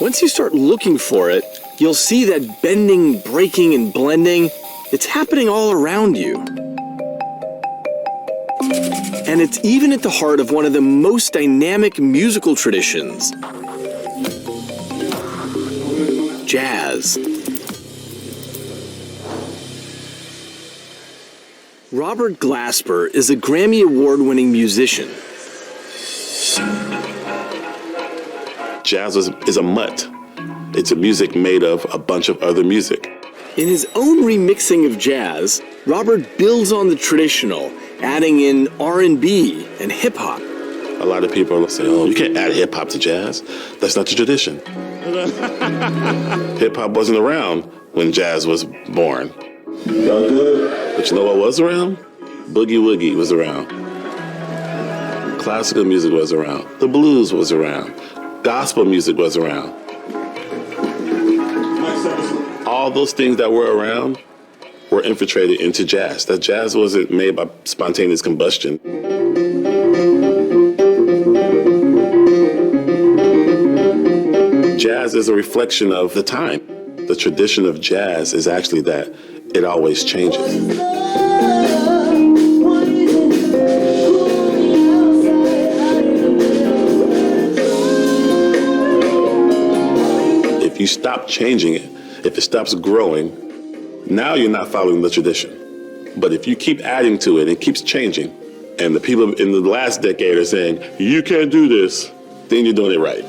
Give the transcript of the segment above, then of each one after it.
Once you start looking for it, you'll see that bending, breaking, and blending, it's happening all around you. And it's even at the heart of one of the most dynamic musical traditions, jazz. Robert Glasper is a Grammy Award-winning musician. Jazz is a mutt. It's a music made of a bunch of other music. In his own remixing of jazz, Robert builds on the traditional, adding in R&B and hip-hop. A lot of people say, oh, you can't add hip-hop to jazz. That's not the tradition. Hip-hop wasn't around when jazz was born. But you know what was around? Boogie Woogie was around. Classical music was around. The blues was around. Gospel music was around. All those things that were around were infiltrated into jazz. That jazz wasn't made by spontaneous combustion. Jazz is a reflection of the time. The tradition of jazz is actually that it always changes. If you stop changing it, if it stops growing, now you're not following the tradition. But if you keep adding to it, it keeps changing, and the people in the last decade are saying, you can't do this, then you're doing it right.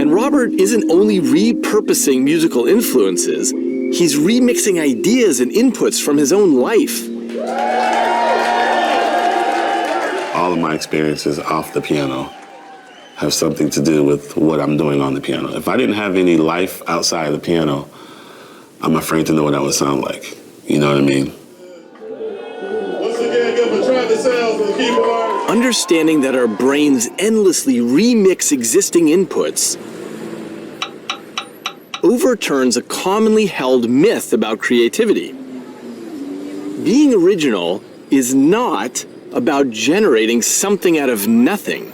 And Robert isn't only repurposing musical influences, he's remixing ideas and inputs from his own life. All of my experiences off the piano have something to do with what I'm doing on the piano. If I didn't have any life outside of the piano, I'm afraid to know what that would sound like. You know what I mean? Once again, give a try the sounds on the keyboard. Understanding that our brains endlessly remix existing inputs overturns a commonly held myth about creativity. Being original is not about generating something out of nothing.